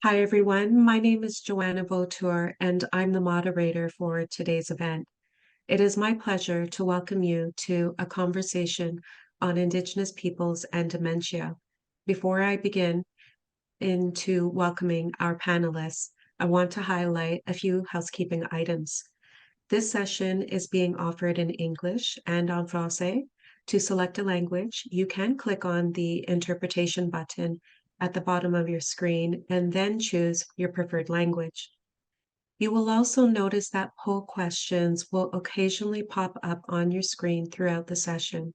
Hi, everyone. My name is Joanna Vautour, and I'm the moderator for today's event. It is my pleasure to welcome you to a conversation on Indigenous peoples and dementia. Before I begin into welcoming our panelists, I want to highlight a few housekeeping items. This session is being offered in English and en français. To select a language, you can click on the interpretation button at the bottom of your screen and then choose your preferred language. You will also notice that poll questions will occasionally pop up on your screen throughout the session.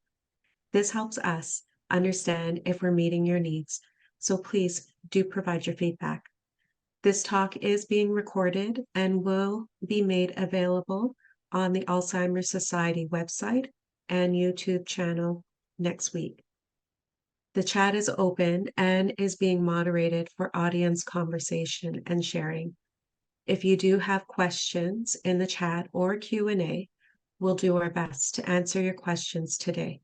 This helps us understand if we're meeting your needs, so please do provide your feedback. This talk is being recorded and will be made available on the Alzheimer's Society website and YouTube channel next week. The chat is open and is being moderated for audience conversation and sharing. If you do have questions in the chat or Q&A, we'll do our best to answer your questions today.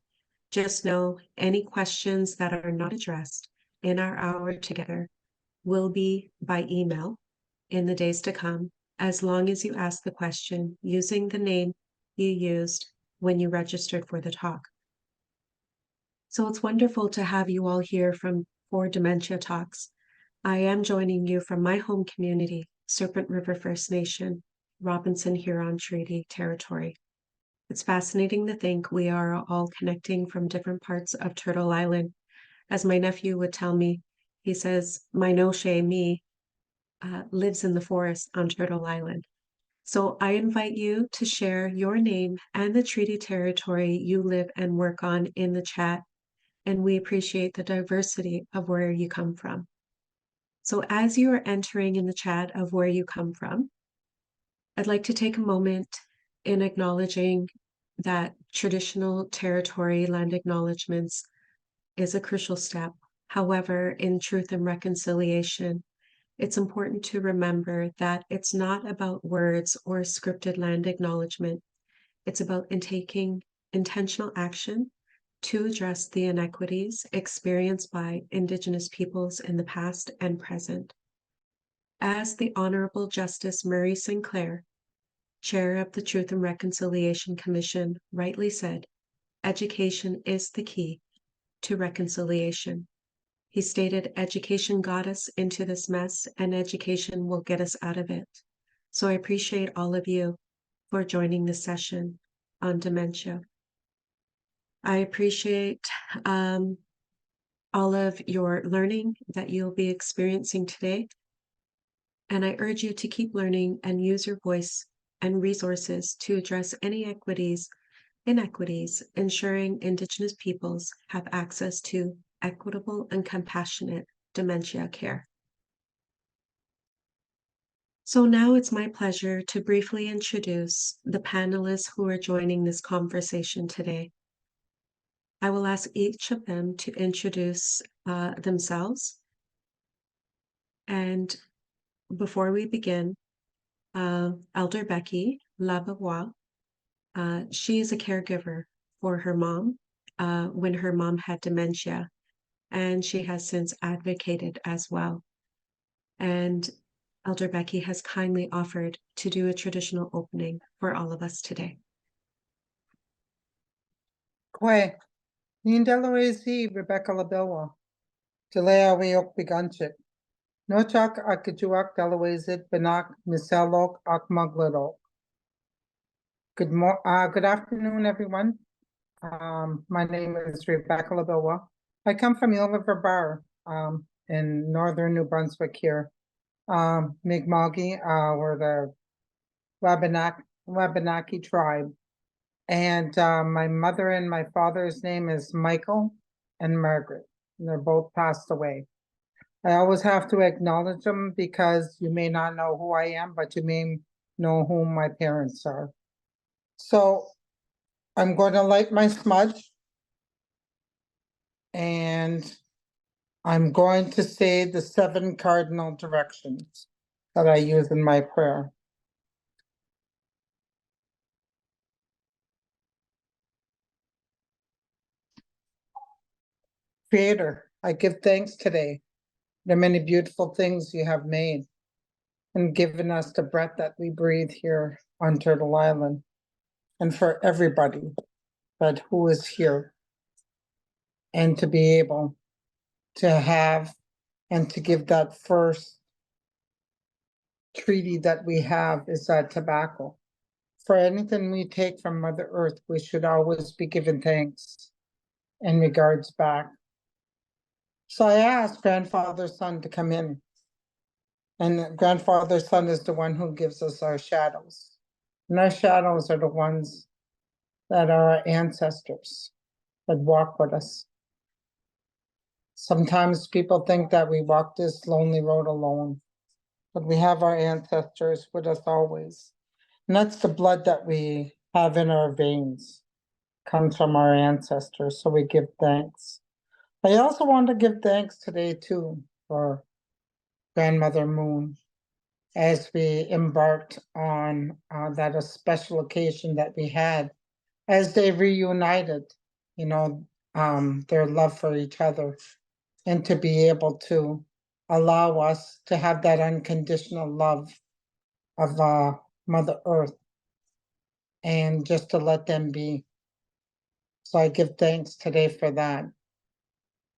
Just know any questions that are not addressed in our hour together will be by email in the days to come, as long as you ask the question using the name you used when you registered for the talk. So it's wonderful to have you all here for Dementia Talks. I am joining you from my home community, Serpent River First Nation, Robinson Huron Treaty Territory. It's fascinating to think we are all connecting from different parts of Turtle Island. As my nephew would tell me, he says, my Noshe, me, lives in the forest on Turtle Island. So I invite you to share your name and the treaty territory you live and work on in the chat, and we appreciate the diversity of where you come from. So as you are entering in the chat of where you come from, I'd like to take a moment in acknowledging that traditional territory land acknowledgements is a crucial step. However, in truth and reconciliation, it's important to remember that it's not about words or scripted land acknowledgement. It's about taking intentional action to address the inequities experienced by Indigenous peoples in the past and present. As the Honorable Justice Murray Sinclair, Chair of the Truth and Reconciliation Commission, rightly said, education is the key to reconciliation. He stated, education got us into this mess and education will get us out of it. So I appreciate all of you for joining this session on dementia. I appreciate all of your learning that you'll be experiencing today. And I urge you to keep learning and use your voice and resources to address any inequities, ensuring Indigenous peoples have access to equitable and compassionate dementia care. So now it's my pleasure to briefly introduce the panelists who are joining this conversation today. I will ask each of them to introduce themselves. And before we begin, Elder Beckie Labillois, she is a caregiver for her mom when her mom had dementia, and she has since advocated as well. And Elder Beckie has kindly offered to do a traditional opening for all of us today. Kwe, Nindalawezi Rebecca Labillois, Delea we Ugpi'Ganjig. Nochak Akajuak Delawezid Benak Miselok Akmaglidok. Good afternoon, everyone. My name is Rebecca Labillois. I come from Eel River Bar in northern New Brunswick here. Mi'kma'ki, we're the Wabanaki tribe. And my mother and my father's name is Michael and Margaret. And they're both passed away. I always have to acknowledge them because you may not know who I am, but you may know who my parents are. So I'm going to light my smudge. And I'm going to say the 7 cardinal directions that I use in my prayer. Creator, I give thanks today the many beautiful things you have made and given us the breath that we breathe here on Turtle Island, and for everybody that who is here, and to be able to have and to give that first treaty that we have is that tobacco. For anything we take from Mother Earth, we should always be given thanks in regards back. So I asked grandfather's son to come in. And grandfather's son is the one who gives us our shadows. And our shadows are the ones that are our ancestors that walk with us. Sometimes people think that we walk this lonely road alone, but we have our ancestors with us always. And that's the blood that we have in our veins, comes from our ancestors, so we give thanks. I also want to give thanks today too for Grandmother Moon, as we embarked on that a special occasion that we had as they reunited, their love for each other, and to be able to allow us to have that unconditional love of Mother Earth and just to let them be. So I give thanks today for that.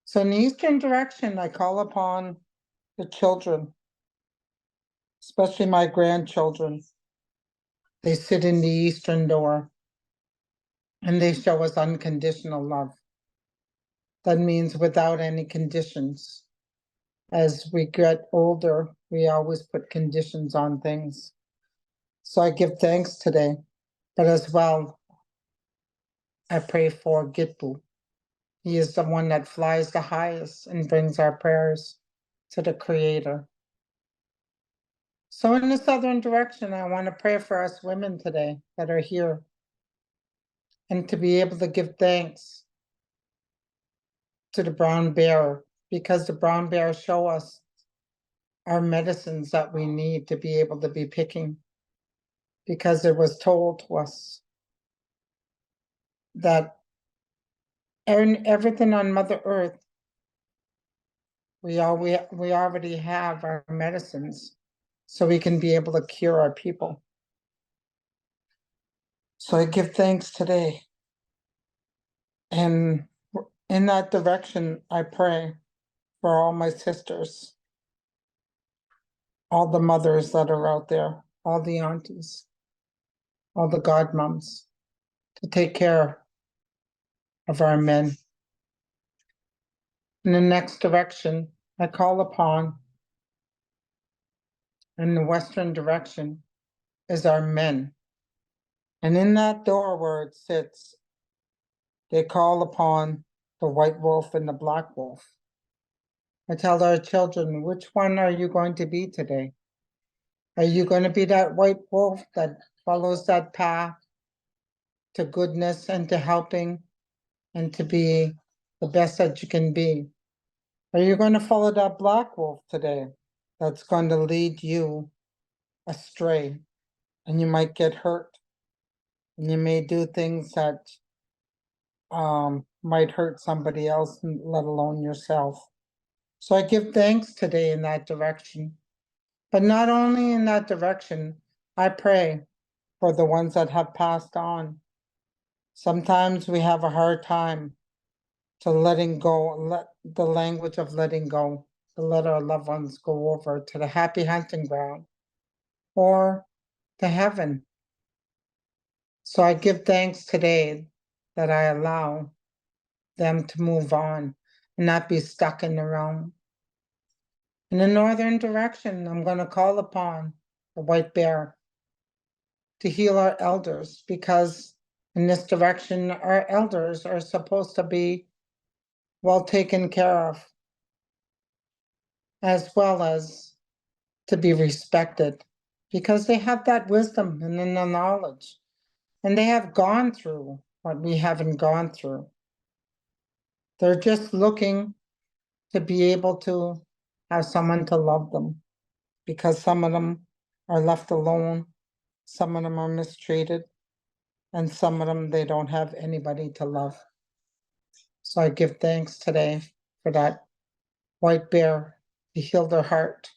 So in the Eastern direction, I call upon the children, especially my grandchildren. They sit in the Eastern door and they show us unconditional love. That means without any conditions. As we get older, we always put conditions on things. So I give thanks today, but as well, I pray for Gitbu. He is the one that flies the highest and brings our prayers to the Creator. So in the southern direction, I want to pray for us women today that are here, and to be able to give thanks to the brown bear, because the brown bear show us our medicines that we need to be able to be picking, because it was told to us that everything on Mother Earth, we already have our medicines, so we can be able to cure our people. So I give thanks today. And in that direction, I pray for all my sisters, all the mothers that are out there, all the aunties, all the godmoms, to take care of our men. In the next direction, I call upon, in the western direction, is our men. And in that door where it sits, they call upon the white wolf and the black wolf. I tell our children, which one are you going to be today? Are you going to be that white wolf that follows that path to goodness and to helping and to be the best that you can be? Are you going to follow that black wolf today that's going to lead you astray, and you might get hurt, and you may do things that might hurt somebody else, let alone yourself? So I give thanks today in that direction. But not only in that direction, I pray for the ones that have passed on. Sometimes we have a hard time to letting go, let the language of letting go, to let our loved ones go over to the happy hunting ground or to heaven. So I give thanks today that I allow them to move on and not be stuck in the realm. In the northern direction, I'm going to call upon the white bear to heal our elders, because in this direction, our elders are supposed to be well taken care of, as well as to be respected, because they have that wisdom and the knowledge, and they have gone through what we haven't gone through. They're just looking to be able to have someone to love them, because some of them are left alone, some of them are mistreated, and some of them, they don't have anybody to love. So I give thanks today for that white bear to heal their heart.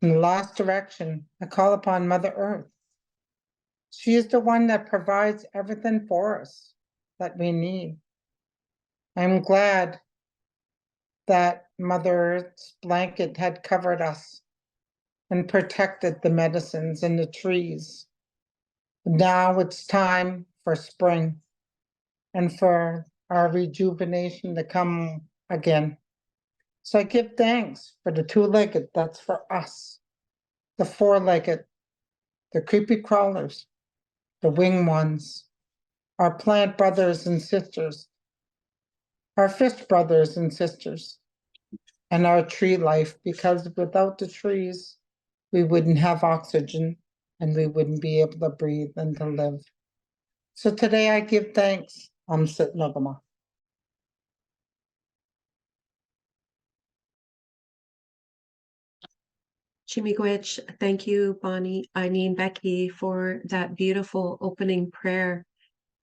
In the lost direction, I call upon Mother Earth. She is the one that provides everything for us that we need. I'm glad that Mother Earth's blanket had covered us and protected the medicines and the trees. Now it's time for spring and for our rejuvenation to come again. So I give thanks for the two-legged, that's for us. The four-legged, the creepy crawlers, the winged ones, our plant brothers and sisters, our fish brothers and sisters, and our tree life, because without the trees, we wouldn't have oxygen and we wouldn't be able to breathe and to live. So today I give thanks. Sit Nogama. Chimigwich, thank you, Beckie, for that beautiful opening prayer.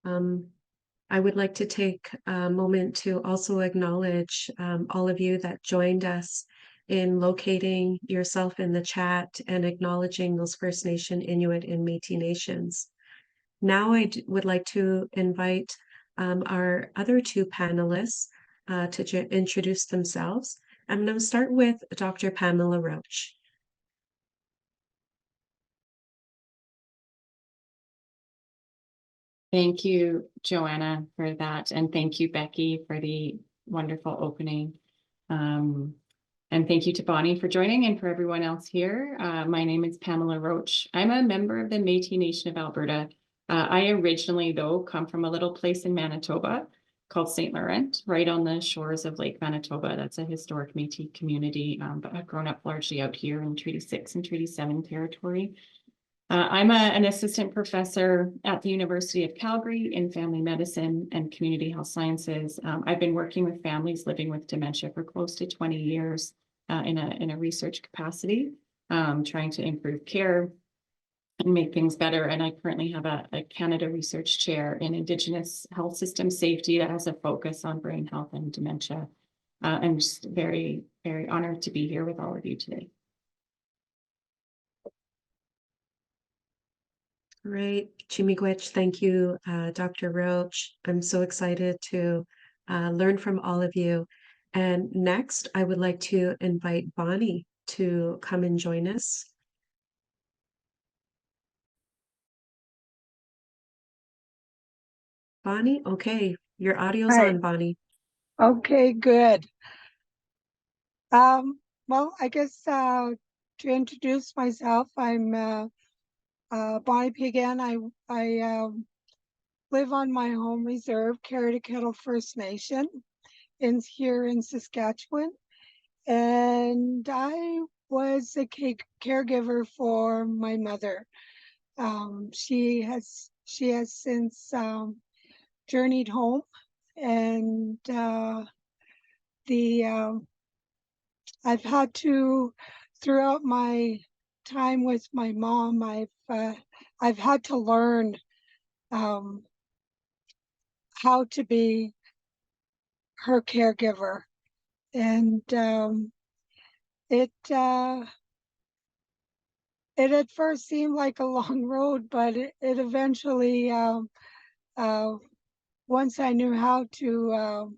I would like to take a moment to also acknowledge all of you that joined us in locating yourself in the chat and acknowledging those First Nation, Inuit, and Métis Nations. Now would like to invite our other two panelists to introduce themselves. I'm going to start with Dr. Pamela Roach. Thank you, Joanna, for that. And thank you, Beckie, for the wonderful opening. And thank you to Bonnie for joining and for everyone else here. My name is Pamela Roach. I'm a member of the Métis Nation of Alberta. I originally, though, come from a little place in Manitoba called St. Laurent, right on the shores of Lake Manitoba. That's a historic Métis community, but I've grown up largely out here in Treaty 6 and Treaty 7 territory. I'm an assistant professor at the University of Calgary in family medicine and community health sciences. I've been working with families living with dementia for close to 20 years in a research capacity, trying to improve care and make things better. And I currently have a Canada Research Chair in Indigenous Health Systems Safety that has a focus on brain health and dementia. I'm just very, very honored to be here with all of you today. Great, Chimigwich, thank you, Dr. Roach. I'm so excited to learn from all of you. And next, I would like to invite Bonnie to come and join us. Bonnie, okay, your audio's Hi. on, Bonnie. Okay, good. Well, I guess to introduce myself, I'm Bonnie Peigan. I live on my home reserve, Kettle First Nation, here in Saskatchewan, and I was a caregiver for my mother. She has since journeyed home, and I've had to, throughout my time with my mom, I've had to learn how to be her caregiver, and it at first seemed like a long road, but it eventually, once I knew how to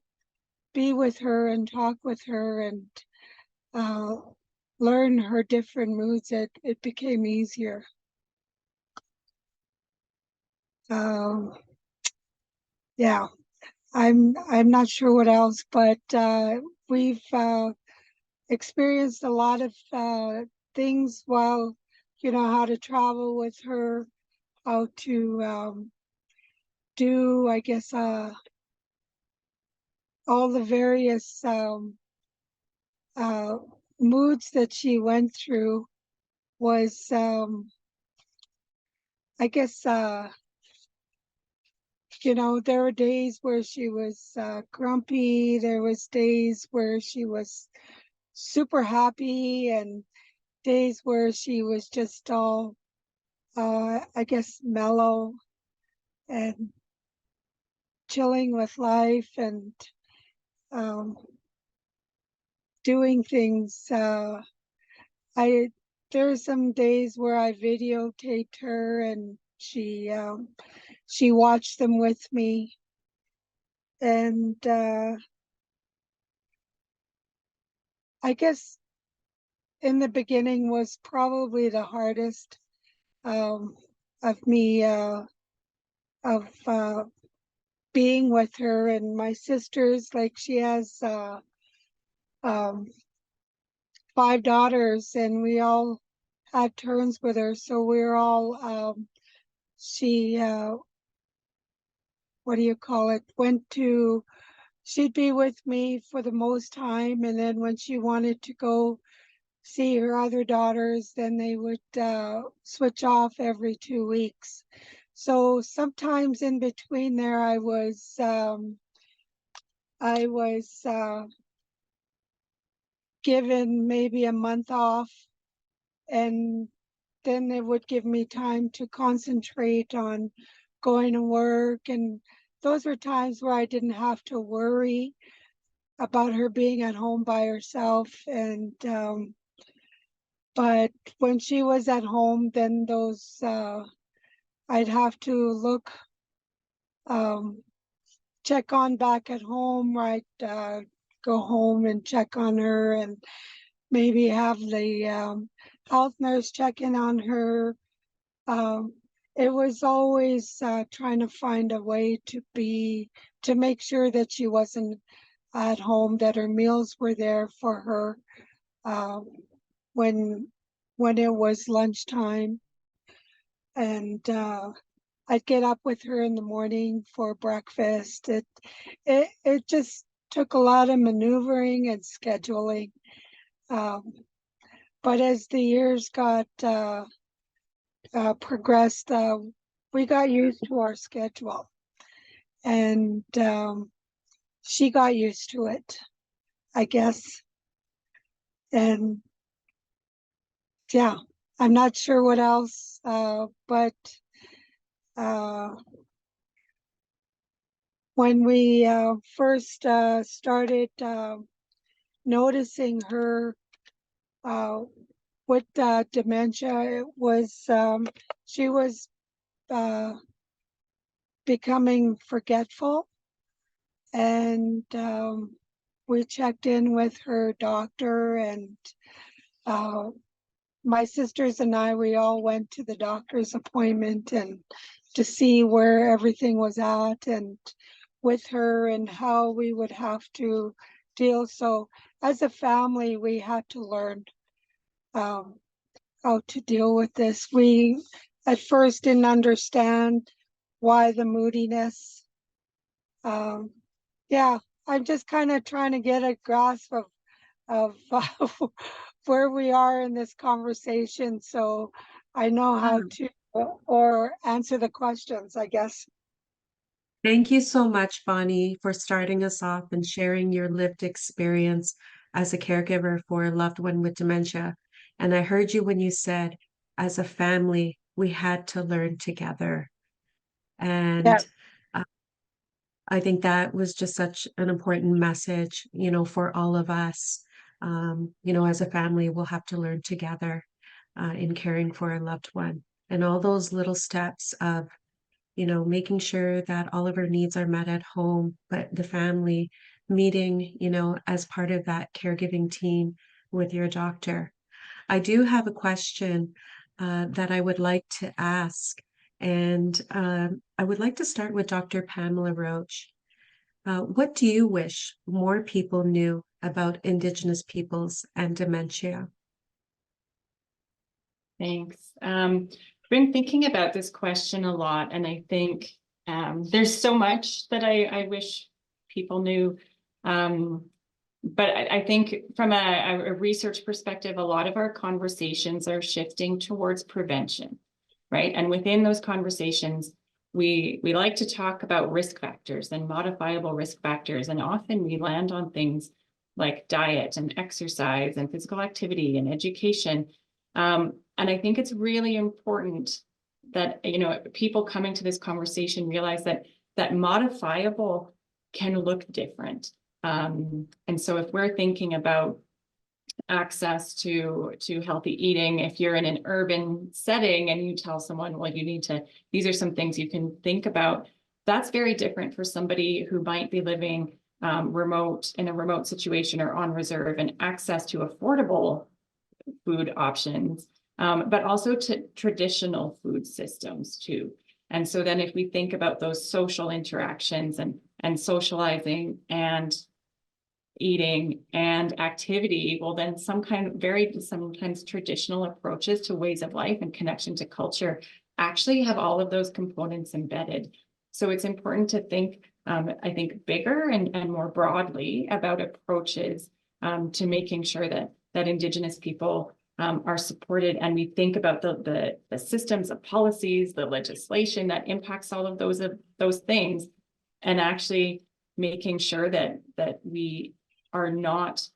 be with her and talk with her and learn her different moods, it became easier. Yeah, I'm not sure what else, but we've experienced a lot of things while, how to travel with her, how to do, I guess, all the various moods that she went through was, I guess, there were days where she was grumpy. There was days where she was super happy, and days where she was just all, I guess, mellow and chilling with life, and doing things. There are some days where I videotaped her, and she watched them with me, and I guess in the beginning was probably the hardest of me being with her. And my sisters, like, she has 5 daughters, and we all had turns with her, so we're all she what do you call it, she'd be with me for the most time, and then when she wanted to go see her other daughters, then they would switch off every 2 weeks. So sometimes in between there, I was given maybe a month off, and then they would give me time to concentrate on going to work. And those were times where I didn't have to worry about her being at home by herself. And but when she was at home, then those I'd have to look, check on back at home, right? Go home and check on her, and maybe have the health nurse check in on her. It was always trying to find a way to make sure that she wasn't at home, that her meals were there for her when it was lunchtime. And I'd get up with her in the morning for breakfast. It just took a lot of maneuvering and scheduling. But as the years got progressed, we got used to our schedule, and she got used to it, I guess. And yeah, I'm not sure what else, but when we first started noticing her with dementia, it was she was becoming forgetful, and we checked in with her doctor, and my sisters and I, we all went to the doctor's appointment and to see where everything was at, and with her, and how we would have to deal. So as a family, we had to learn how to deal with this. We at first didn't understand why the moodiness. Yeah, I'm just kind of trying to get a grasp of where we are in this conversation, so I know how to or answer the questions, I guess. Thank you so much, Bonnie, for starting us off and sharing your lived experience as a caregiver for a loved one with dementia. And I heard you when you said, as a family, we had to learn together. Yeah. And I think that was just such an important message, for all of us. As a family, we'll have to learn together in caring for a loved one. And all those little steps of making sure that all of our needs are met at home, but the family meeting, as part of that caregiving team with your doctor. I do have a question that I would like to ask, and I would like to start with Dr. Pamela Roach. What do you wish more people knew about Indigenous peoples and dementia? Thanks. Been thinking about this question a lot, and I think there's so much that I wish people knew. But I think from a research perspective, a lot of our conversations are shifting towards prevention, right? And within those conversations, we like to talk about risk factors and modifiable risk factors, and often we land on things like diet and exercise and physical activity and education. And I think it's really important that people coming to this conversation realize that modifiable can look different. And so if we're thinking about access to healthy eating. If you're in an urban setting and you tell someone, well, you need to, these are some things you can think about, that's very different for somebody who might be living remote, in a remote situation or on reserve, and access to affordable food options, but also to traditional food systems too. And so then if we think about those social interactions and socializing and eating and activity, well, then some kind of sometimes traditional approaches to ways of life and connection to culture actually have all of those components embedded. So it's important to think, I think, bigger and more broadly about approaches to making sure that Indigenous people are supported, and we think about the systems of policies, the legislation that impacts all of those things, and actually making sure that we are not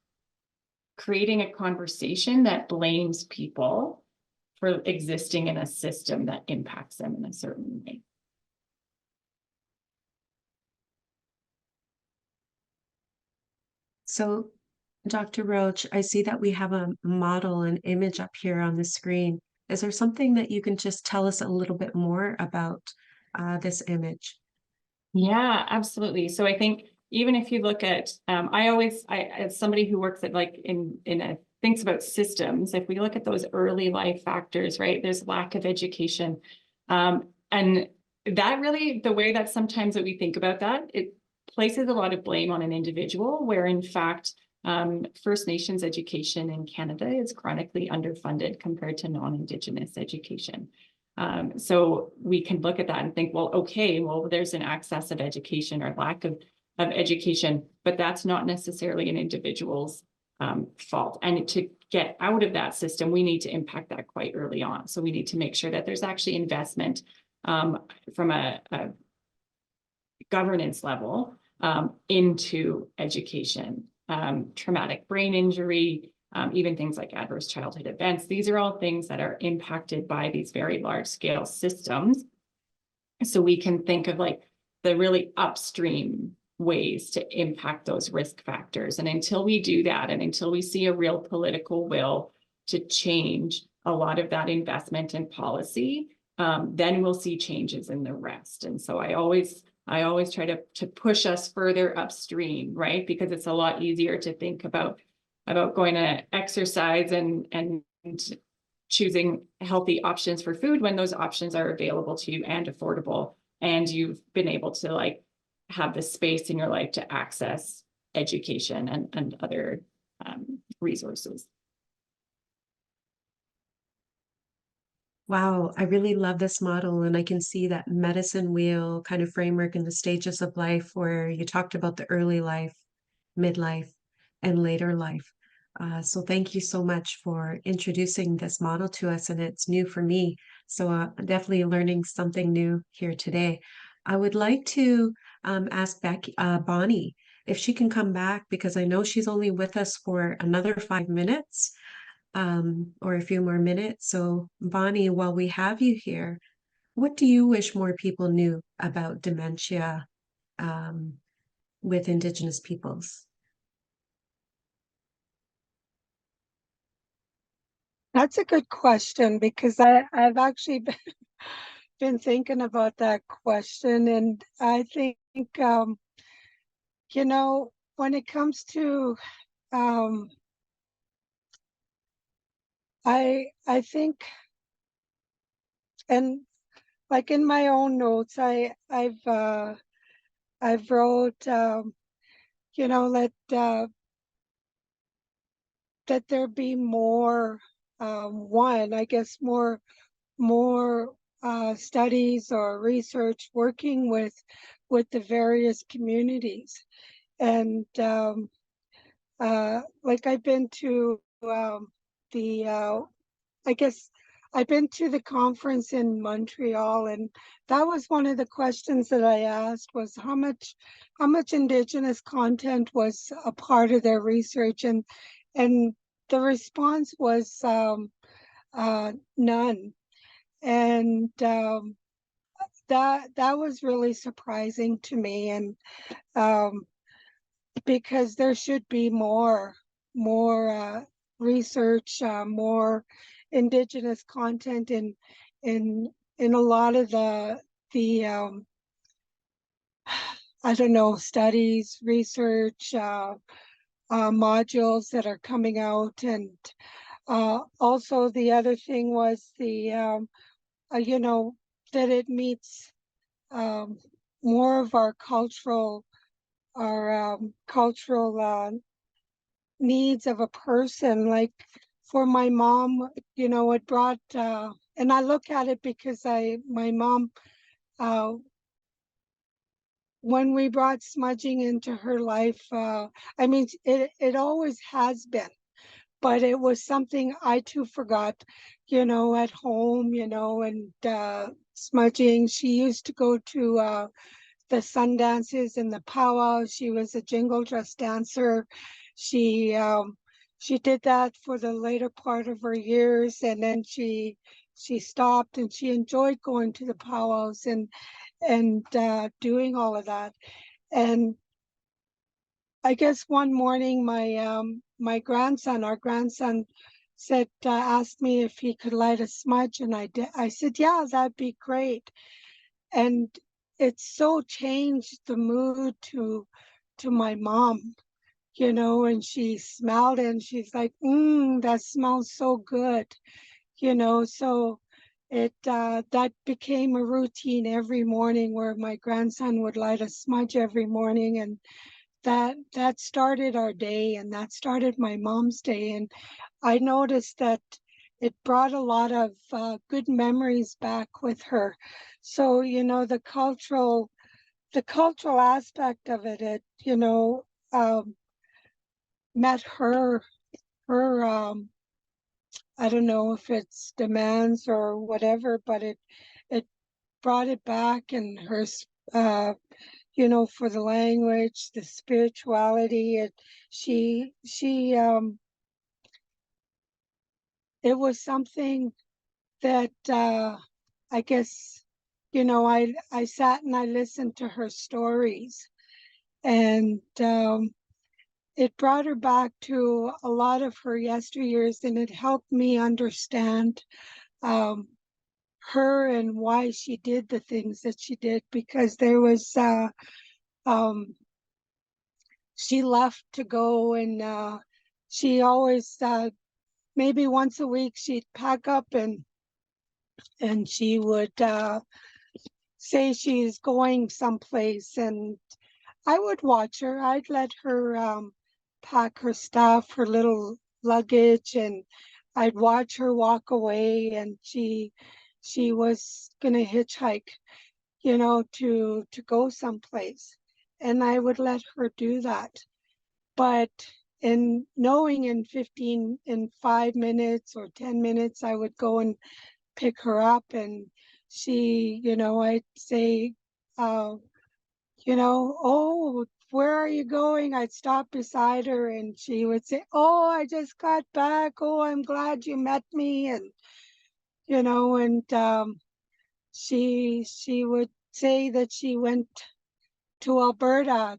creating a conversation that blames people for existing in a system that impacts them in a certain way. So, Dr. Roach, I see that we have a model, an image up here on the screen. Is there something that you can just tell us a little bit more about this image? Yeah, absolutely. So I think even if you look at, as somebody who works at thinks about systems, if we look at those early life factors, right, there's lack of education. And that really, the way that sometimes that we think about that, it places a lot of blame on an individual, where in fact, First Nations education in Canada is chronically underfunded compared to non-Indigenous education. So we can look at that and think, well, okay, well, there's an access of education or lack of education, but that's not necessarily an individual's fault. And to get out of that system, we need to impact that quite early on. So we need to make sure that there's actually investment from a governance level into education, traumatic brain injury, even things like adverse childhood events. These are all things that are impacted by these very large scale systems. So we can think of like the really upstream ways to impact those risk factors. And until we do that, and until we see a real political will to change a lot of that investment in policy, then we'll see changes in the rest. And so I always try to push us further upstream, right? Because it's a lot easier to think about going to exercise and choosing healthy options for food when those options are available to you and affordable, and you've been able to like have the space in your life to access education and other resources. Wow, I really love this model, and I can see that medicine wheel kind of framework in the stages of life where you talked about the early life, midlife, and later life. So thank you so much for introducing this model to us, and it's new for me. So I'm definitely learning something new here today. I would like to ask Bonnie if she can come back, because I know she's only with us for another 5 minutes. Or a few more minutes. So, Bonnie, while we have you here, what do you wish more people knew about dementia with Indigenous peoples? That's a good question, because I've actually been thinking about that question. And I think, you know, when it comes to, I think, and like in my own notes, I've wrote, you know, that there be more, I guess more studies or research working with the various communities. And like I've been to the I guess I've been to the conference in Montreal, and that was one of the questions that I asked, was how much Indigenous content was a part of their research, and the response was none. And that was really surprising to me, and because there should be more research more Indigenous content in a lot of the I don't know, studies, research, modules that are coming out. And also the other thing was you know, that it meets more of our cultural needs of a person. Like for my mom, you know, it brought, and I look at it because my mom, when we brought smudging into her life, I mean, it always has been, but it was something I too forgot, you know, at home, you know, and smudging. She used to go to the sun dances and the powwows. She was a jingle dress dancer. She she did that for the later part of her years, and then she stopped, and she enjoyed going to the powwows and doing all of that. And I guess one morning my grandson, our grandson, said asked me if he could light a smudge, and I said, yeah, that'd be great. And it so changed the mood to my mom, you know, and she smelled it and she's like, that smells so good, you know. So it that became a routine every morning where my grandson would light a smudge every morning, and that started our day, and that started my mom's day. And I noticed that it brought a lot of good memories back with her. So, you know, the cultural aspect of it, you know, met her I don't know if it's demands or whatever, but it brought it back. And her you know, for the language, the spirituality, she it was something that I guess, you know, I sat and I listened to her stories, and it brought her back to a lot of her yesteryears, and it helped me understand her and why she did the things that she did. Because there was she left to go, and she always maybe once a week she'd pack up and she would say she's going someplace, and I would watch her. I'd let her pack her stuff, her little luggage, and I'd watch her walk away. And she was gonna hitchhike, you know, to go someplace, and I would let her do that. But in knowing in 5 minutes or 10 minutes, I would go and pick her up, and she, you know, I'd say, you know, oh, where are you going? I'd stop beside her, and she would say, oh, I just got back. Oh, I'm glad you met me. And, you know, and she would say that she went to Alberta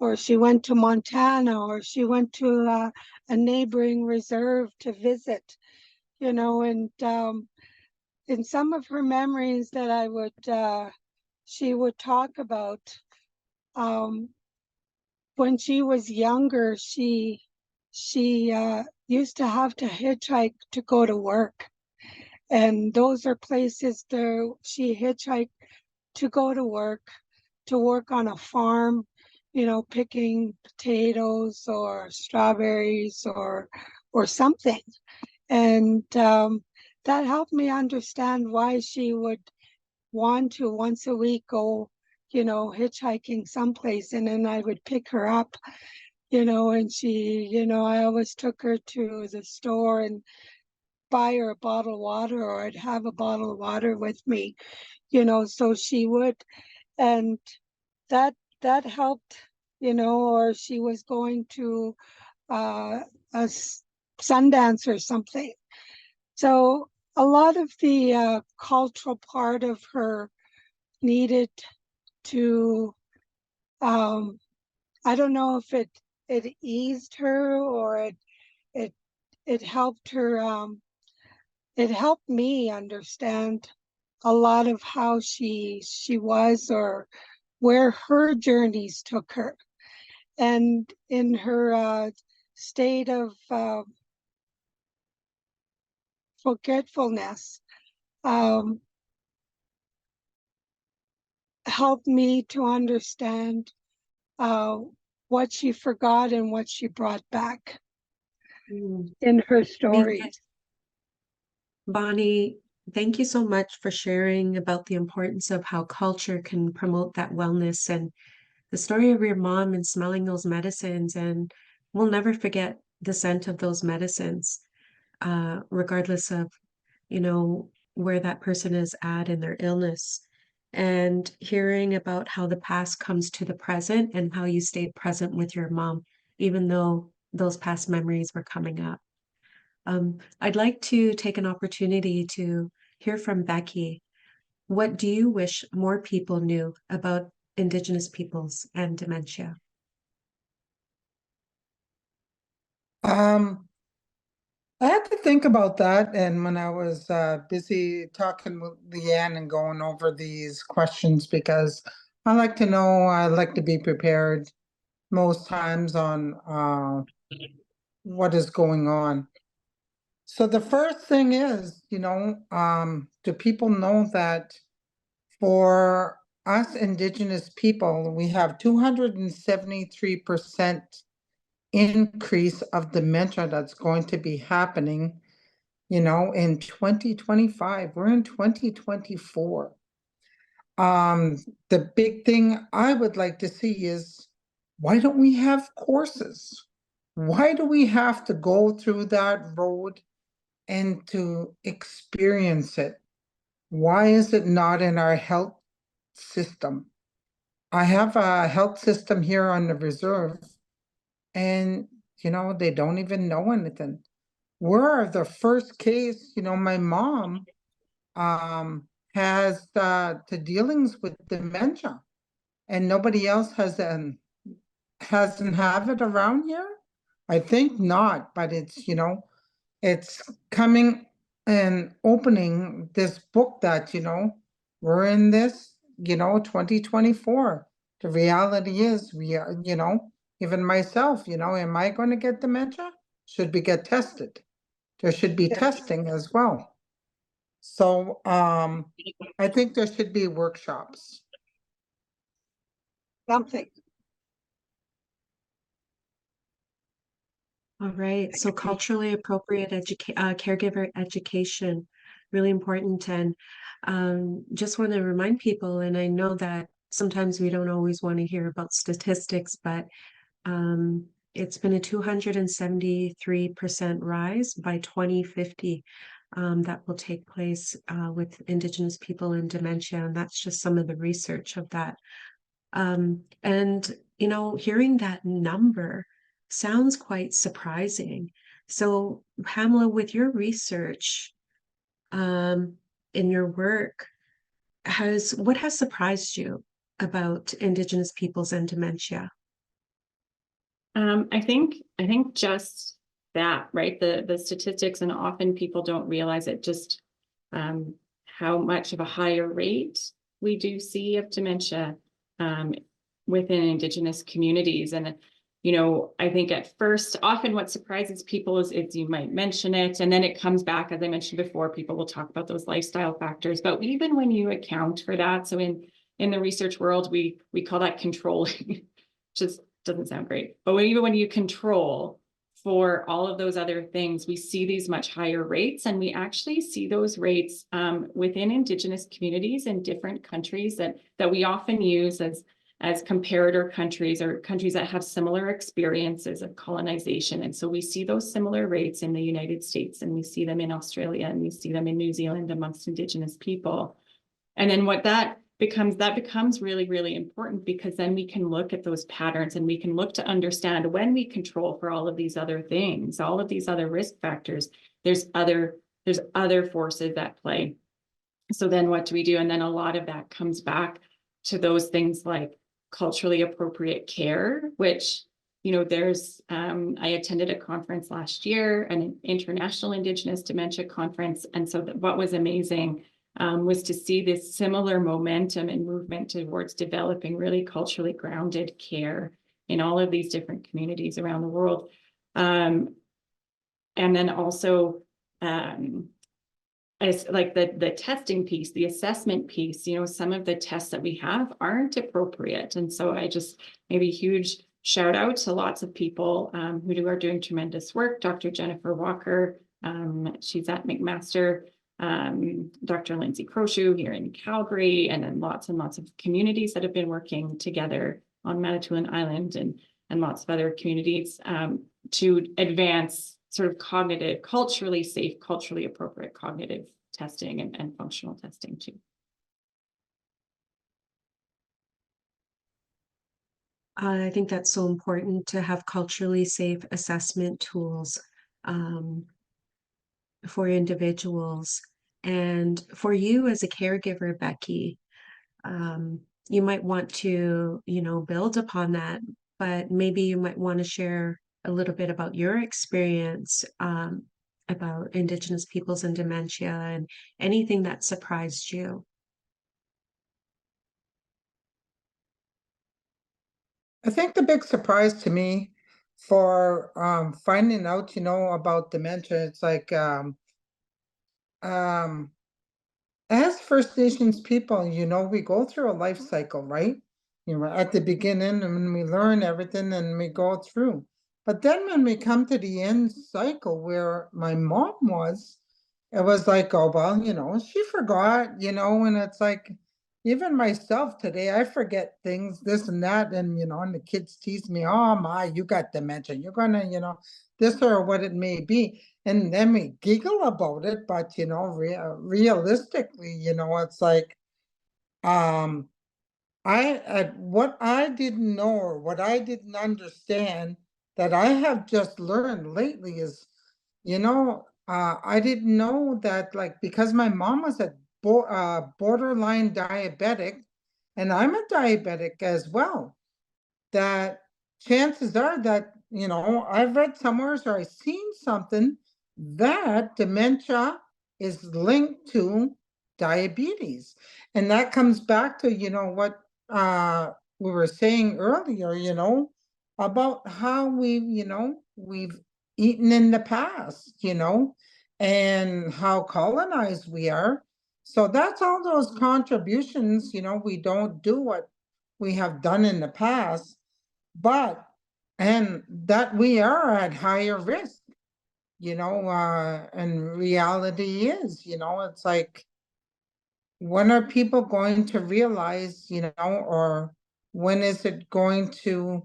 or she went to Montana, or she went to a neighboring reserve to visit, you know. And in some of her memories that she would talk about, when she was younger, she used to have to hitchhike to go to work. And those are places there she hitchhiked to go to work on a farm, you know, picking potatoes or strawberries or something. And that helped me understand why she would want to once a week go, you know, hitchhiking someplace. And then I would pick her up, you know, and she, you know, I always took her to the store and buy her a bottle of water, or I'd have a bottle of water with me, you know, so she would. And that helped, you know. Or she was going to a Sundance or something. So a lot of the cultural part of her needed to, I don't know if it eased her, or it it helped her. It helped me understand a lot of how she was, or where her journeys took her, and in her state of forgetfulness, um, helped me to understand uh, what she forgot and what she brought back Mm. in her Really stories. good. Bonnie, thank you so much for sharing about the importance of how culture can promote that wellness and the story of your mom and smelling those medicines. And we'll never forget the scent of those medicines, regardless of, where that person is at in their illness. And hearing about how the past comes to the present and how you stayed present with your mom, even though those past memories were coming up. I'd like to take an opportunity to hear from Beckie. What do you wish more people knew about Indigenous peoples and dementia? Um, I had to think about that, and when I was busy talking with Leanne and going over these questions, because I like to know, I like to be prepared most times on what is going on. So the first thing is, do people know that for us Indigenous people, we have 273% increase of dementia that's going to be happening, in 2025. We're in 2024. The big thing I would like to see is, why don't we have courses? Why do we have to go through that road and to experience it? Why is it not in our health system? I have a health system here on the reserve, and they don't even know anything. We're the first case, my mom has the dealings with dementia, and nobody else hasn't have it around here. I think not, but it's coming and opening this book that, we're in this, 2024. The reality is we are, even myself, am I going to get dementia? Should we get tested? There should be Yes. testing as well. So I think there should be workshops. Something. All right. So culturally appropriate caregiver education, really important. And just want to remind people, and I know that sometimes we don't always want to hear about statistics, but it's been a 273% rise by 2050 that will take place with Indigenous people and dementia. And that's just some of the research of that. And, hearing that number sounds quite surprising. So, Pamela, with your research in your work, what has surprised you about Indigenous peoples and dementia? I think just that, right? The statistics, and often people don't realize it, just how much of a higher rate we do see of dementia within Indigenous communities. And I think at first, often what surprises people is you might mention it, and then it comes back, as I mentioned before, people will talk about those lifestyle factors. But even when you account for that, so in the research world, we call that controlling, just doesn't sound great. But even when you control for all of those other things, we see these much higher rates, and we actually see those rates within Indigenous communities in different countries that we often use as comparator countries, or countries that have similar experiences of colonization. And so we see those similar rates in the United States, and we see them in Australia, and we see them in New Zealand amongst Indigenous people. And then that becomes really, really important, because then we can look at those patterns, and we can look to understand, when we control for all of these other things, all of these other risk factors, there's other forces at play. So then what do we do? And then a lot of that comes back to those things like culturally appropriate care, which there's, I attended a conference last year, an international Indigenous dementia conference. And so what was amazing was to see this similar momentum and movement towards developing really culturally grounded care in all of these different communities around the world. And then also, as like the testing piece, the assessment piece, some of the tests that we have aren't appropriate. And so I just maybe huge shout out to lots of people who are doing tremendous work. Dr. Jennifer Walker, she's at McMaster, Dr. Lindsay Croshoe here in Calgary, and then lots and lots of communities that have been working together on Manitoulin Island and lots of other communities to advance sort of cognitive, culturally safe, culturally appropriate cognitive testing and functional testing too. I think that's so important to have culturally safe assessment tools for individuals. And for you as a caregiver, Beckie, you might want to, build upon that, but maybe you might want to share a little bit about your experience about Indigenous peoples and dementia and anything that surprised you. I think the big surprise to me for finding out, about dementia, it's like as First Nations people, we go through a life cycle, right? At the beginning, and when we learn everything and we go through. But then when we come to the end cycle where my mom was, it was like, oh, well, she forgot, and it's like, even myself today, I forget things, this and that, and, and the kids tease me, oh, my, you got dementia, you're gonna, this or what it may be. And then we giggle about it, but, realistically, it's like, what I didn't know or what I didn't understand that I have just learned lately is, I didn't know that, like, because my mom was a borderline diabetic, and I'm a diabetic as well, that chances are that, I've read somewhere or I've seen something that dementia is linked to diabetes. And that comes back to, what we were saying earlier, about how we've eaten in the past, and how colonized we are. So that's all those contributions, we don't do what we have done in the past, and that we are at higher risk, and reality is, it's like, when are people going to realize, or when is it going to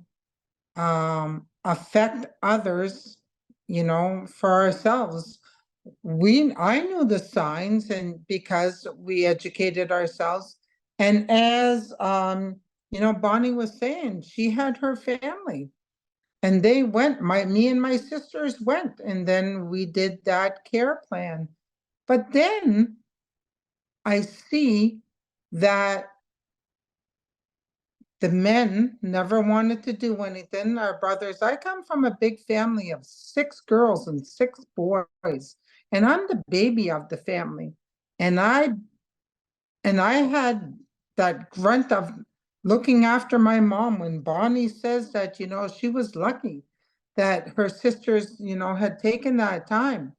affect others, for ourselves? I knew the signs, and because we educated ourselves, and as Bonnie was saying, she had her family, and they went, me and my sisters went, and then we did that care plan. But then I see that the men never wanted to do anything. Our brothers, I come from a big family of 6 girls and 6 boys, and I'm the baby of the family. And I had that grunt of looking after my mom when Bonnie says that, she was lucky that her sisters, had taken that time.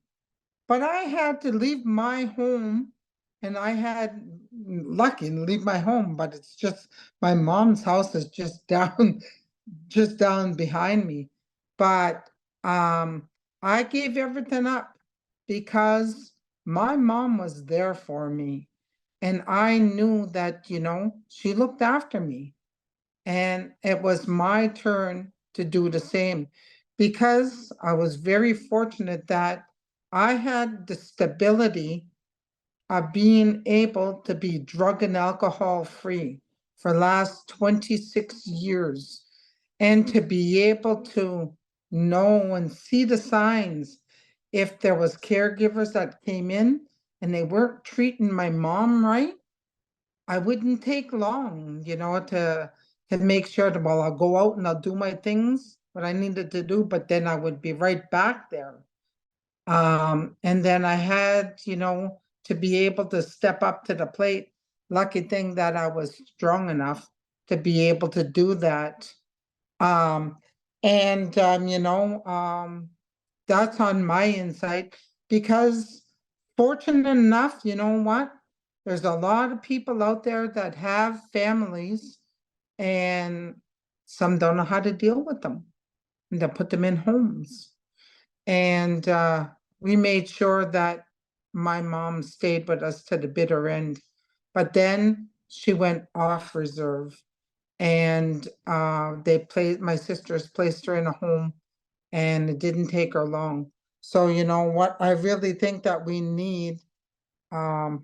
But I had to leave my home, and I had lucky to leave my home, but it's just my mom's house is just down, just down behind me. But I gave everything up because my mom was there for me. And I knew that, she looked after me. And it was my turn to do the same, because I was very fortunate that I had the stability of being able to be drug and alcohol free for the last 26 years, and to be able to know and see the signs if there was caregivers that came in and they weren't treating my mom right. I wouldn't take long, to make sure that, well, I'll go out and I'll do my things. what I needed to do, but then I would be right back there. And then I had, to be able to step up to the plate. Lucky thing that I was strong enough to be able to do that. And that's on my insight, because fortunate enough, you know what? There's a lot of people out there that have families, and some don't know how to deal with them. And they put them in homes. And we made sure that my mom stayed with us to the bitter end. But then she went off reserve, and my sisters placed her in a home, and it didn't take her long. So you know what I really think that we need, I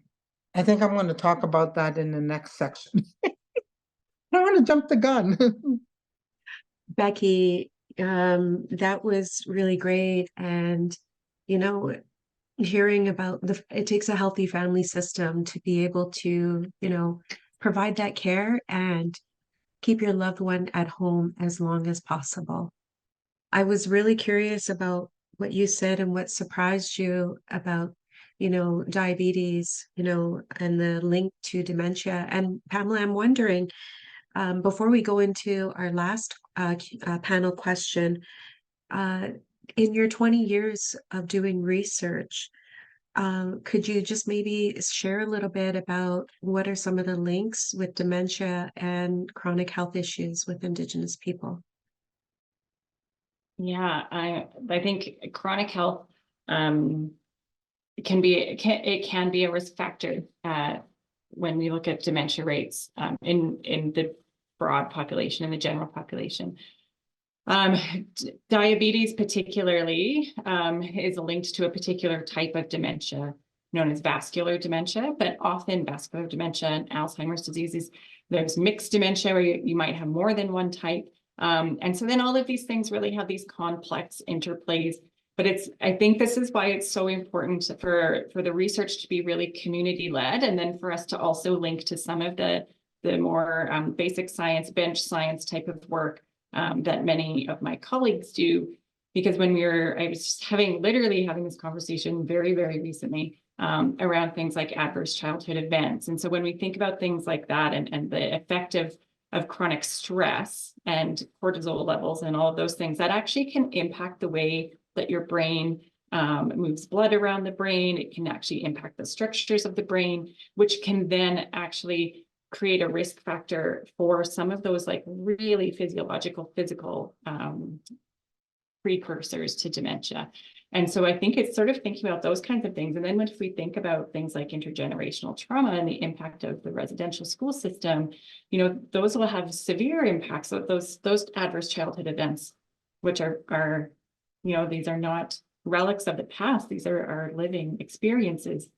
think I'm going to talk about that in the next section. I don't want to jump the gun. Beckie, that was really great. And, hearing about it takes a healthy family system to be able to, provide that care and keep your loved one at home as long as possible. I was really curious about what you said and what surprised you about, diabetes, and the link to dementia. And Pamela, I'm wondering, before we go into our last panel question, in your 20 years of doing research, could you just maybe share a little bit about what are some of the links with dementia and chronic health issues with Indigenous people? Yeah, I think chronic health it can be a risk factor when we look at dementia rates in the broad population, in the general population. Diabetes particularly is linked to a particular type of dementia known as vascular dementia, but often vascular dementia and Alzheimer's diseases, there's mixed dementia where you might have more than one type. And so then all of these things really have these complex interplays. But I think this is why it's so important for the research to be really community-led, and then for us to also link to some of the more basic science, bench science type of work that many of my colleagues do. Because I was literally having this conversation very, very recently around things like adverse childhood events. And so when we think about things like that and the effect of chronic stress and cortisol levels and all of those things, that actually can impact the way that your brain moves blood around the brain. It can actually impact the structures of the brain, which can then actually create a risk factor for some of those like really physical precursors to dementia. And so I think it's sort of thinking about those kinds of things. And then if we think about things like intergenerational trauma and the impact of the residential school system, those will have severe impacts. So those adverse childhood events, which are these are not relics of the past, these are our living experiences,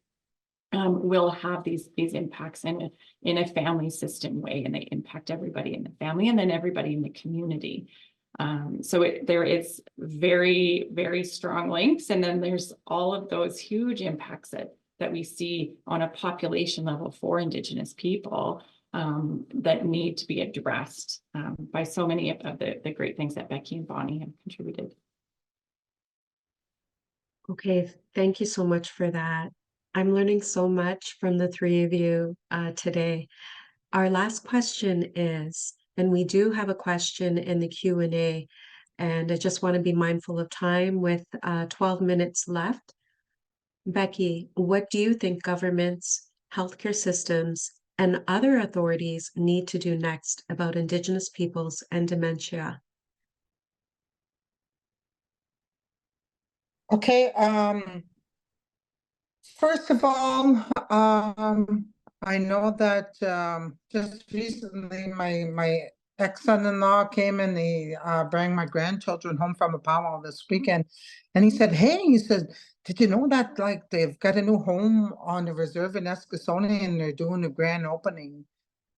will have these impacts in a family system way, and they impact everybody in the family and then everybody in the community. So there is very, very strong links, and then there's all of those huge impacts that we see on a population level for Indigenous people that need to be addressed by so many of the great things that Beckie and Bonnie have contributed. Okay, thank you so much for that. I'm learning so much from the three of you today. Our last question is, and we do have a question in the Q&A, and I just want to be mindful of time with 12 minutes left. Beckie, what do you think governments, healthcare systems, and other authorities need to do next about Indigenous peoples and dementia? Okay, first of all, I know that just recently my ex-son-in-law came and he brought my grandchildren home from a powwow this weekend, and he said, he said, did you know that like they've got a new home on the reserve in Eskasoni and they're doing a grand opening?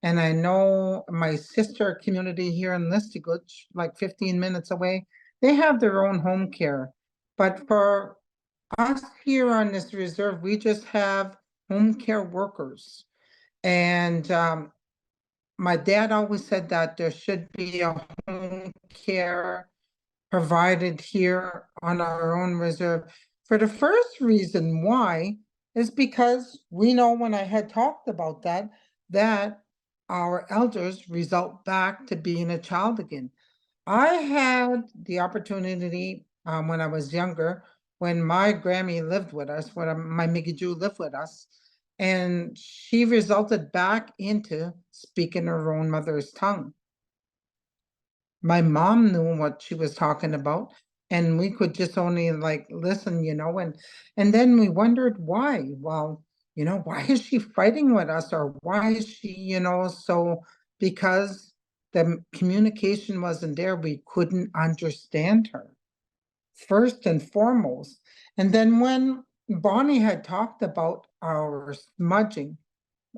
And I know my sister community here in Listigouche, like 15 minutes away, they have their own home care. But for us here on this reserve, we just have home care workers. And my dad always said that there should be a home care provided here on our own reserve. For the first reason why is because we know when I had talked about that, that our elders result back to being a child again. I had the opportunity when I was younger, when my Grammy lived with us, when my Mickey Jew lived with us, and she resulted back into speaking her own mother's tongue. My mom knew what she was talking about, and we could just only like listen, and then we wondered why. Well, why is she fighting with us, or why is she, so because the communication wasn't there, we couldn't understand her, first and foremost. And then when Bonnie had talked about our smudging,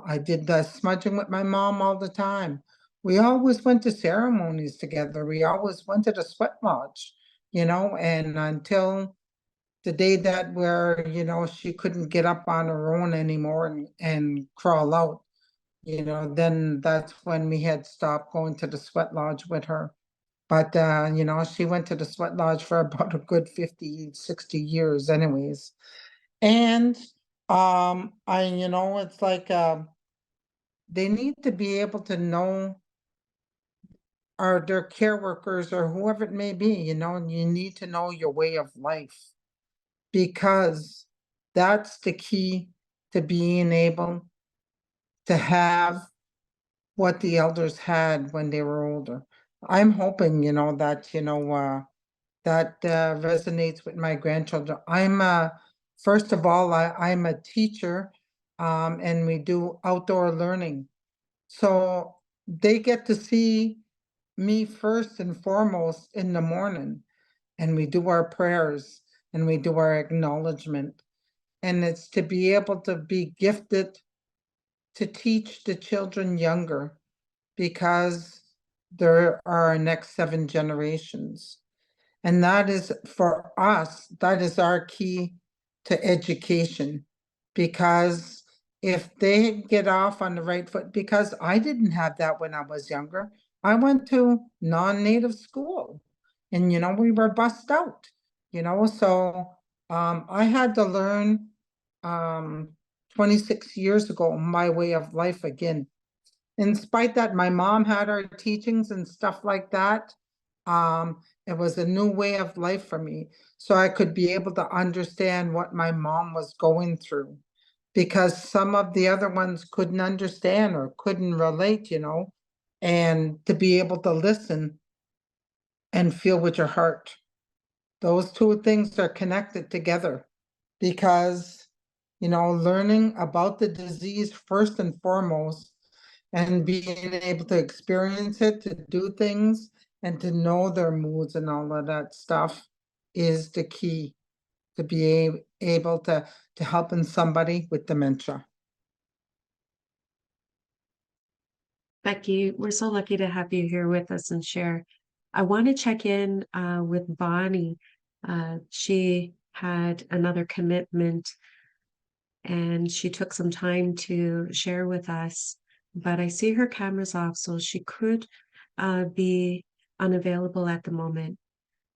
I did the smudging with my mom all the time. We always went to ceremonies together. We always went to the sweat lodge, and until the day that where, she couldn't get up on her own anymore and crawl out, then that's when we had stopped going to the sweat lodge with her. But, she went to the sweat lodge for about a good 50, 60 years anyways. And, it's like, they need to be able to know, or their care workers or whoever it may be, and you need to know your way of life, because that's the key to being able to have what the elders had when they were older. I'm hoping, that resonates with my grandchildren. First of all, I'm a teacher, and we do outdoor learning. So they get to see me first and foremost in the morning, and we do our prayers and we do our acknowledgement. And it's to be able to be gifted to teach the children younger, because there are our next 7 generations. And that is, for us, that is our key to education, because if they get off on the right foot, because I didn't have that when I was younger. I went to non-native school, and we were bussed out, so I had to learn 26 years ago my way of life again. In spite that my mom had her teachings and stuff like that, it was a new way of life for me, so I could be able to understand what my mom was going through, because some of the other ones couldn't understand or couldn't relate, and to be able to listen and feel with your heart. Those two things are connected together, because, learning about the disease first and foremost, and being able to experience it, to do things, and to know their moods and all of that stuff is the key to be able to helping somebody with dementia. Beckie, we're so lucky to have you here with us and share. I want to check in with Bonnie. She had another commitment and she took some time to share with us, but I see her camera's off, so she could be unavailable at the moment.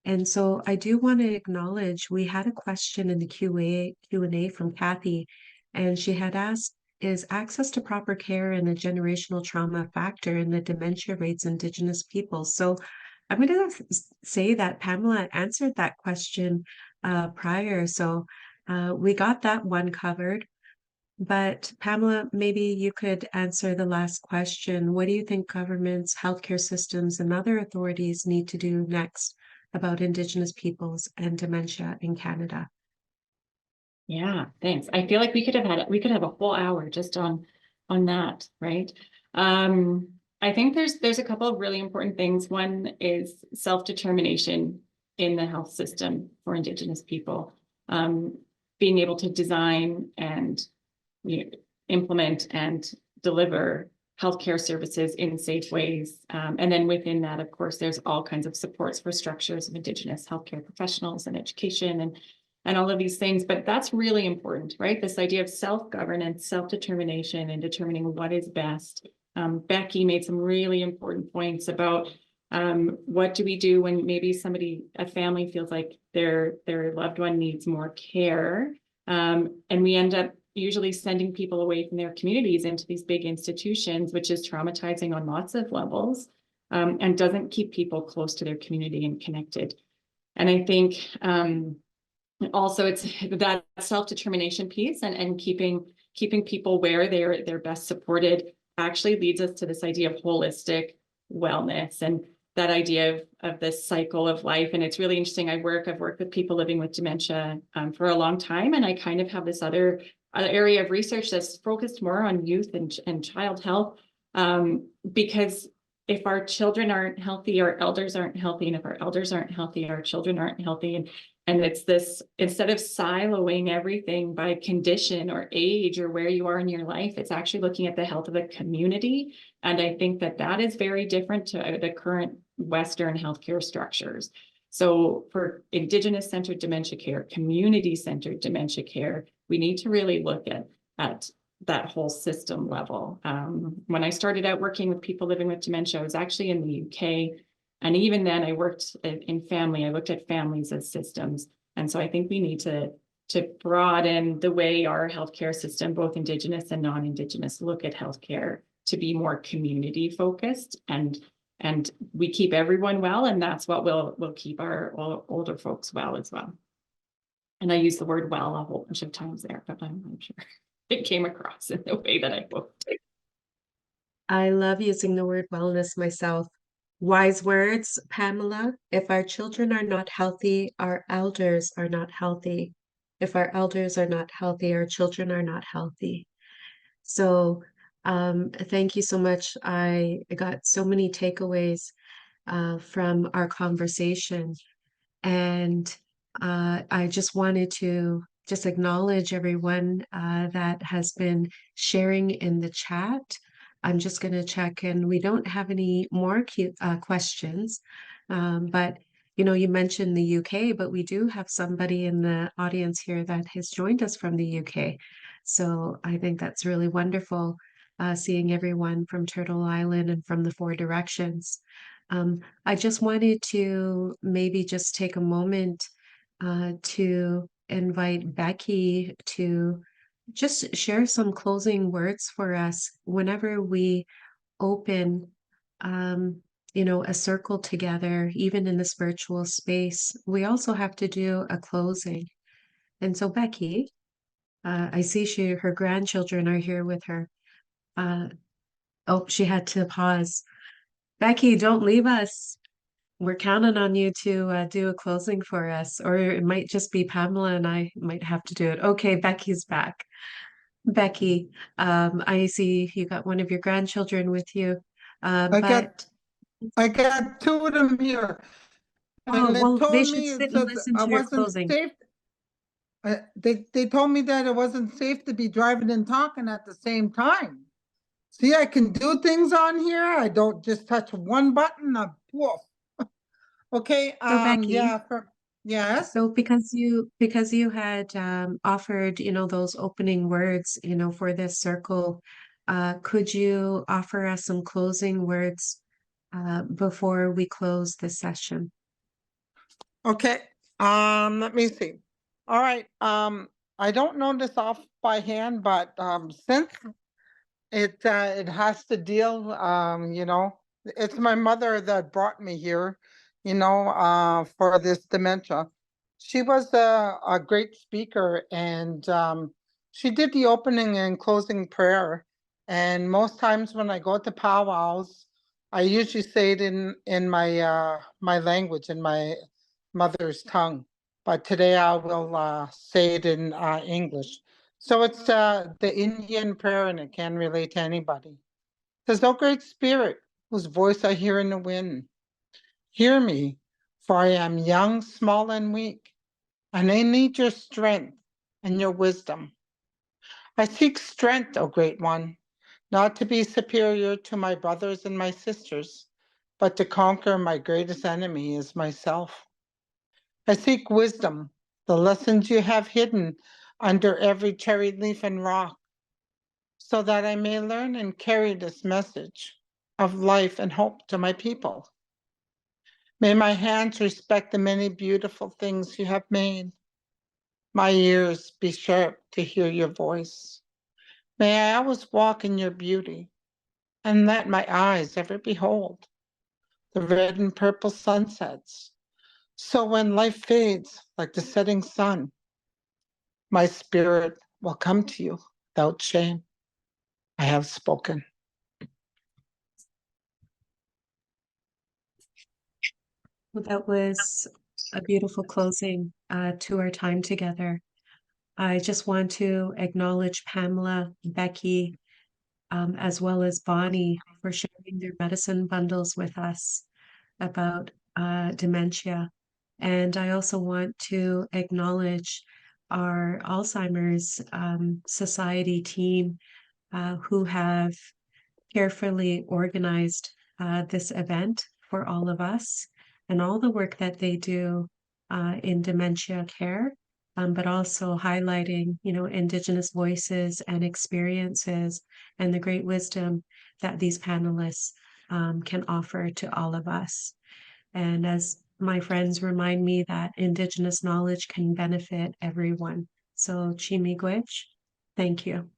And so I do want to acknowledge we had a question in the Q&A from Kathy, and she had asked, is access to proper care and a generational trauma factor in the dementia rates Indigenous peoples? So I'm going to say that Pamela answered that question prior. So we got that one covered. But Pamela, maybe you could answer the last question. What do you think governments, healthcare systems, and other authorities need to do next about Indigenous peoples and dementia in Canada? Yeah, thanks. I feel like we could have a whole hour just on that, right? I think there's a couple of really important things. One is self-determination in the health system for Indigenous people. Being able to design and implement and deliver healthcare services in safe ways. And then within that, of course, there's all kinds of supports for structures of Indigenous healthcare professionals and education and all of these things. But that's really important, right? This idea of self-governance, self-determination, and determining what is best. Beckie made some really important points about What do we do when maybe a family feels like their loved one needs more care? And we end up usually sending people away from their communities into these big institutions, which is traumatizing on lots of levels, and doesn't keep people close to their community and connected. And I think also it's that self-determination piece and keeping people where they're best supported actually leads us to this idea of holistic wellness and that idea of this cycle of life. And it's really interesting. I've worked with people living with dementia for a long time, and I kind of have this other area of research that's focused more on youth and child health, because if our children aren't healthy, our elders aren't healthy, and if our elders aren't healthy, our children aren't healthy. And it's this, instead of siloing everything by condition or age or where you are in your life, it's actually looking at the health of the community. And I think that is very different to the current Western healthcare structures. So for Indigenous-centered dementia care, community-centered dementia care, we need to really look at that whole system level. When I started out working with people living with dementia, I was actually in the UK. And even then I worked in family. I looked at families as systems. And so I think we need to broaden the way our healthcare system, both Indigenous and non-Indigenous, look at healthcare to be more community focused, and we keep everyone well, and that's what will keep our older folks well as well. And I use the word well a whole bunch of times there, but I'm sure it came across in the way that I hoped. I love using the word wellness myself. Wise words, Pamela. If our children are not healthy, our elders are not healthy. If our elders are not healthy, our children are not healthy. So thank you so much. I got so many takeaways from our conversation. And I just wanted to just acknowledge everyone that has been sharing in the chat. I'm just going to check, and we don't have any more questions. But you mentioned the UK, but we do have somebody in the audience here that has joined us from the UK. So I think that's really wonderful, seeing everyone from Turtle Island and from the Four Directions. I just wanted to maybe just take a moment to invite Beckie to just share some closing words for us whenever we open, a circle together, even in this virtual space. We also have to do a closing. And so, Beckie, I see her grandchildren are here with her. She had to pause. Beckie, don't leave us. We're counting on you to do a closing for us, or it might just be Pamela and I might have to do it. Okay, Beckie's back. Beckie, I see you got one of your grandchildren with you. I got two of them here. And they well, they told should me sit it and said listen I to your wasn't closing. safe. They told me that it wasn't safe to be driving and talking at the same time. See, I can do things on here. I don't just touch one button. Woof. Okay. So Beckie, Yes. so because you had offered, those opening words, for this circle, could you offer us some closing words before we close this session? Okay. Let me see. All right. I don't know this off by hand, but since it has to deal, it's my mother that brought me here, for this dementia. She was a great speaker, and she did the opening and closing prayer. And most times when I go to powwows, I usually say it in my language, in my mother's tongue. But today I will say it in English. So it's the Indian prayer, and it can relate to anybody. It says, "O great spirit, whose voice I hear in the wind, hear me, for I am young, small, and weak, and I need your strength and your wisdom. I seek strength, O great one, not to be superior to my brothers and my sisters, but to conquer my greatest enemy is myself. I seek wisdom, the lessons you have hidden under every cherry leaf and rock, so that I may learn and carry this message of life and hope to my people. May my hands respect the many beautiful things you have made. My ears be sharp to hear your voice. May I always walk in your beauty, and let my eyes ever behold the red and purple sunsets. So when life fades like the setting sun, my spirit will come to you without shame. I have spoken. Well, that was a beautiful closing to our time together. I just want to acknowledge Pamela, Beckie, as well as Bonnie for sharing their medicine bundles with us about dementia. And I also want to acknowledge our Alzheimer's Society team who have carefully organized this event for all of us and all the work that they do in dementia care, but also highlighting, Indigenous voices and experiences and the great wisdom that these panelists can offer to all of us. And as my friends remind me that Indigenous knowledge can benefit everyone. So, Chimigwech, thank you.